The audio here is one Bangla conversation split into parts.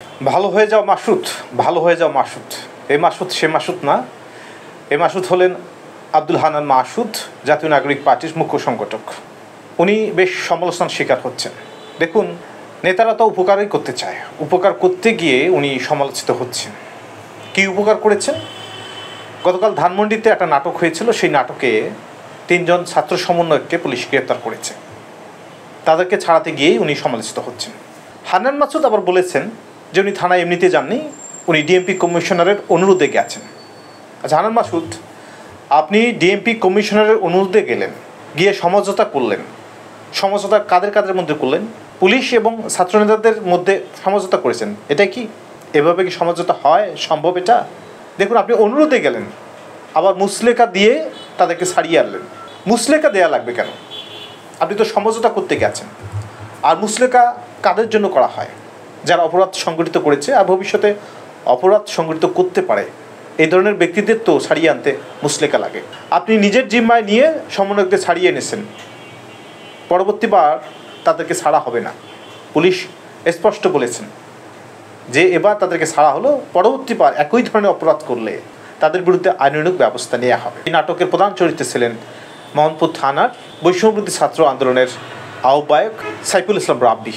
ভালো হয়ে যাও মাসুদ, ভালো হয়ে যাও মাসুদ। এই মাসুদ সে মাসুদ না। এই মাসুদ হলেন আব্দুল হান্নান মাসুদ, জাতীয় নাগরিক পার্টির মুখ্য সংগঠক। উনি বেশ সমালোচনার শিকার হচ্ছেন। দেখুন, নেতারা তো উপকারই করতে চায়, উপকার করতে গিয়ে উনি সমালোচিত হচ্ছেন। কী উপকার করেছেন? গতকাল ধানমন্ডিতে একটা নাটক হয়েছিল, সেই নাটকে 3 জন ছাত্র সমন্বয়ককে পুলিশ গ্রেপ্তার করেছে। তাদেরকে ছাড়াতে গিয়েই উনি সমালোচিত হচ্ছেন। হান্নান মাসুদ আবার বলেছেন যে উনি থানায় এমনিতে যাননি, উনি ডিএমপি কমিশনারের অনুরোধে গেছেন। আচ্ছা হান্নান মাসুদ, আপনি ডিএমপি কমিশনারের অনুরোধে গেলেন, গিয়ে সমঝোতা করলেন। সমঝোতা কাদের কাদের মধ্যে করলেন? পুলিশ এবং ছাত্রনেতাদের মধ্যে সমঝোতা করেছেন। এটা কি এভাবে কি সমঝোতা হয়? সম্ভব এটা? দেখুন, আপনি অনুরোধে গেলেন, আবার মুসলেকা দিয়ে তাদেরকে ছাড়িয়ে আনলেন। মুসলেকা দেয়া লাগবে কেন? আপনি তো সমঝোতা করতে গেছেন। আর মুসলেকা কাদের জন্য করা হয়? যারা অপরাধ সংগঠিত করেছে আর ভবিষ্যতে অপরাধ সংগঠিত করতে পারে, এই ধরনের ব্যক্তিদের তো ছাড়িয়ে আনতে মুসলেকা লাগে। আপনি নিজের জিম্মায় নিয়ে সমন্বয়কদের ছাড়িয়ে এনেছেন, পরবর্তীবার তাদেরকে ছাড়া হবে না। পুলিশ স্পষ্ট বলেছেন যে এবার তাদেরকে ছাড়া হলো, পরবর্তীবার একই ধরনের অপরাধ করলে তাদের বিরুদ্ধে আইনানুগ ব্যবস্থা নেওয়া হবে। এই নাটকের প্রধান চরিত্রে ছিলেন মোহাম্মদপুর থানার বৈষম্যবিরোধী ছাত্র আন্দোলনের আহ্বায়ক সাইফুল ইসলাম রাব্বি।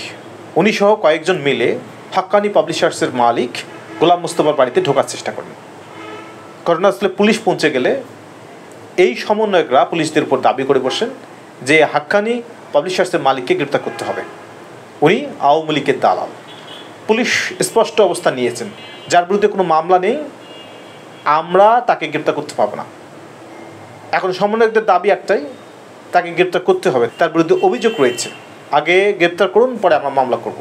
উনি সহ কয়েকজন মিলে হাক্কানি পাবলিশার্সের মালিক গোলাম মোস্তফার বাড়িতে ঢোকার চেষ্টা করেন। ঘটনাস্থলে পুলিশ পৌঁছে গেলে এই সমন্বয়করা পুলিশদের উপর দাবি করে বসেন যে হাক্কানি পাবলিশার্সের মালিককে গ্রেপ্তার করতে হবে, উনি আওয়ামী লীগের দালাল। পুলিশ স্পষ্ট অবস্থান নিয়েছেন, যার বিরুদ্ধে কোনো মামলা নেই, আমরা তাকে গ্রেপ্তার করতে পারবো না। এখন সমন্বয়কদের দাবি একটাই, তাকে গ্রেপ্তার করতে হবে, তার বিরুদ্ধে অভিযোগ রয়েছে, আগে গ্রেপ্তার করুন, পরে আমরা মামলা করব।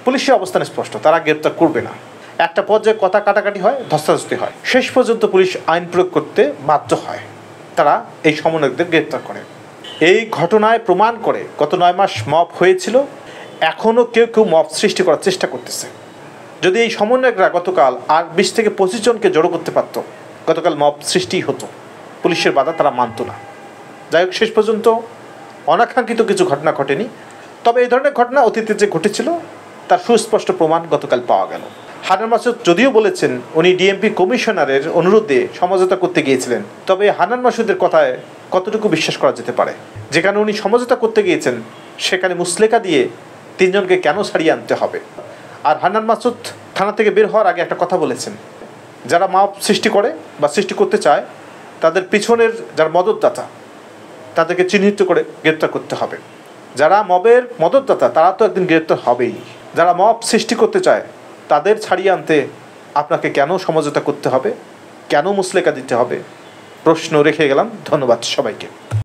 পুলিশের অবস্থান স্পষ্ট, তারা গ্রেপ্তার করবে না। একটা পর্যায়ে কথা কাটাকাটি হয়, ধস্তাধস্তি হয়, শেষ পর্যন্ত পুলিশ আইন প্রয়োগ করতে বাধ্য হয়। তারা এই সমন্বয়কদের গ্রেপ্তার করে। এই ঘটনায় প্রমাণ করে গত 9 মাস মব হয়েছিল, এখনও কেউ কেউ মব সৃষ্টি করার চেষ্টা করতেছে। যদি এই সমন্বয়করা গতকাল আর 20 থেকে 25 জনকে জড়ো করতে পারত, গতকাল মব সৃষ্টি হতো। পুলিশের বাধা তারা মানত না। যাই হোক, শেষ পর্যন্ত অনাকাঙ্ক্ষিত কিছু ঘটনা ঘটেনি। তবে এই ধরনের ঘটনা অতীতে যে ঘটেছিল তার সুস্পষ্ট প্রমাণ গতকাল পাওয়া গেল। হান্নান মাসুদ যদিও বলেছেন উনি ডিএমপি কমিশনারের অনুরোধে সমঝোতা করতে গিয়েছিলেন, তবে হান্নান মাসুদের কথায় কতটুকু বিশ্বাস করা যেতে পারে? যেখানে উনি সমঝোতা করতে গিয়েছেন, সেখানে মুসলেকা দিয়ে 3 জনকে কেন ছাড়িয়ে আনতে হবে? আর হান্নান মাসুদ থানা থেকে বের হওয়ার আগে একটা কথা বলেছেন, যারা মব সৃষ্টি করে বা সৃষ্টি করতে চায়, তাদের পিছনের যারা মদতদাতা, তাদেরকে চিহ্নিত করে গ্রেপ্তার করতে হবে। যারা মবের মদতদাতা তারা তো একদিন গ্রেপ্তার হবেই। যারা মব সৃষ্টি করতে চায় তাদের ছাড়িয়ে আনতে আপনাকে কেন সমঝোতা করতে হবে, কেন মুসলেকা দিতে হবে? প্রশ্ন রেখে গেলাম। ধন্যবাদ সবাইকে।